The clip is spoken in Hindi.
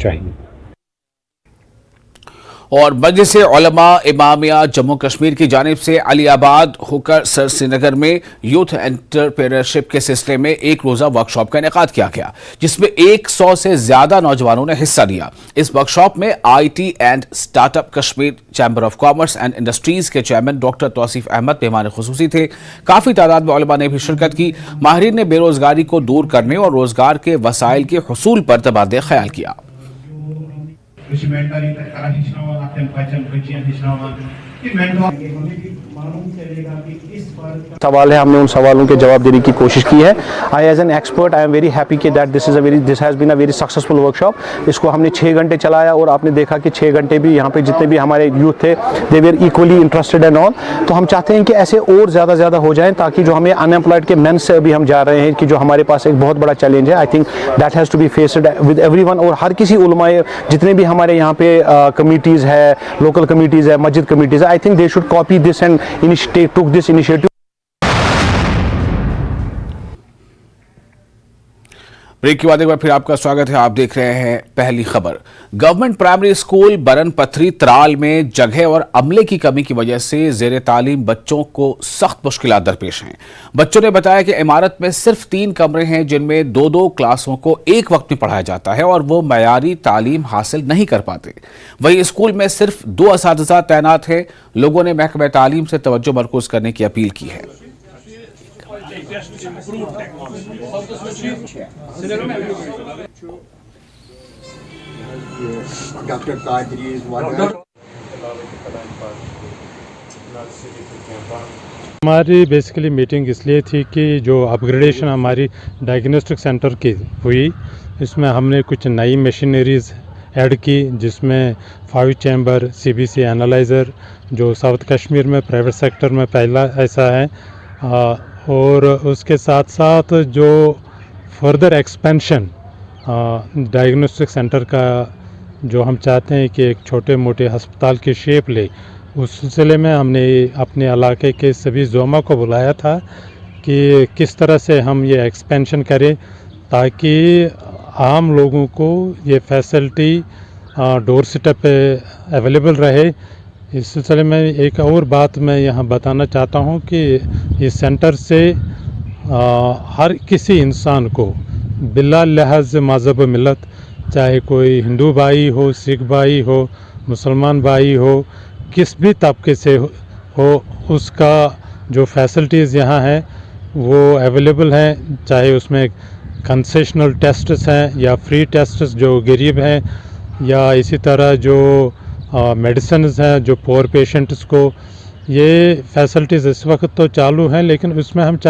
चाहिए। और मजलिस उलमा इमामिया जम्मू कश्मीर की जानिब से अलीआबाद होकर सर श्रीनगर में यूथ एंटरप्रेन्योरशिप के सिलसिले में एक रोजा वर्कशॉप का इनेकाद किया गया, जिसमें 100 से ज्यादा नौजवानों ने हिस्सा लिया। इस वर्कशॉप में IT and startup Kashmir chamber of commerce and industries के चेयरमैन डॉक्टर तौसीफ अहमद मेहमान खुसूसी थे। काफी तादाद में उलमा ने भी शिरकत की। माहिरीन ने बेरोजगारी को दूर करने और रोजगार के वसाइल के हुसूल पर तबादले ख्याल किया। सवाल है, हमने उन सवालों के जवाब देने की कोशिश की है। I as an expert I am very happy कि that this has been a very successful workshop. इसको हमने 6 घंटे चलाया और आपने देखा कि 6 घंटे भी यहाँ पे जितने भी हमारे यूथ थे they were equally interested and all. तो हम चाहते हैं कि ऐसे और ज़्यादा हो जाएं, ताकि जो हमें अनएम्प्लॉयड के मेन से अभी हम जा रहे हैं कि जो हमारे पास एक बहुत बड़ा चैलेंज है, I think that has to be faced with everyone. और हर किसी उलमाए जितने भी हमारे यहाँ पे कमिटीज़ है, लोकल कमिटीज़ है, मस्जिद कमिटीज़ है, I think they should copy this and took this initiative. Break के बाद एक बार फिर आपका स्वागत है। आप देख रहे हैं पहली खबर। गवर्नमेंट प्राइमरी स्कूल बरन पथरी त्राल में जगह और अमले की कमी की वजह से जेर तालीम बच्चों को सख्त मुश्किलात दरपेश हैं। बच्चों ने बताया कि इमारत में सिर्फ 3 कमरे हैं, जिनमें 2-2 क्लासों को एक वक्त में पढ़ाया जाता है और वो मयारी तालीम हासिल नहीं कर पाते। वहीं स्कूल में सिर्फ 2 असातिज़ा तैनात हैं। लोगों ने महकमा तालीम से तवज्जो मरकूज करने की अपील की है। हमारी बेसिकली मीटिंग इसलिए थी कि जो अपग्रेडेशन हमारी डायग्नोस्टिक सेंटर की हुई, इसमें हमने कुछ नई मशीनरीज ऐड की, जिसमें 5 चैम्बर CBC एनालाइज़र जो साउथ कश्मीर में प्राइवेट सेक्टर में पहला ऐसा है, और उसके साथ साथ जो फर्दर एक्सपेंशन डायग्नोस्टिक सेंटर का जो हम चाहते हैं कि एक छोटे मोटे अस्पताल की शेप ले, उस सिलसिले में हमने अपने इलाके के सभी ज़ोमा को बुलाया था कि किस तरह से हम ये एक्सपेंशन करें ताकि आम लोगों को ये फैसिलिटी डोर स्टेप पे अवेलेबल रहे। इस सिलसिले में एक और बात मैं यहाँ बताना चाहता हूँ कि इस सेंटर से हर किसी इंसान को बिला लिहाज मज़हब मिलत, चाहे कोई हिंदू भाई हो, सिख भाई हो, मुसलमान भाई हो, किस भी तबके से हो, उसका जो फैसिलिटीज़ यहाँ हैं वो अवेलेबल हैं। चाहे उसमें कंसेशनल टेस्ट्स हैं या फ्री टेस्ट्स जो गरीब हैं, या इसी तरह जो मेडिसिन्स हैं जो पुअर पेशेंट्स को, ये फैसिलिटीज़ इस वक्त तो चालू हैं, लेकिन उसमें हम चाहते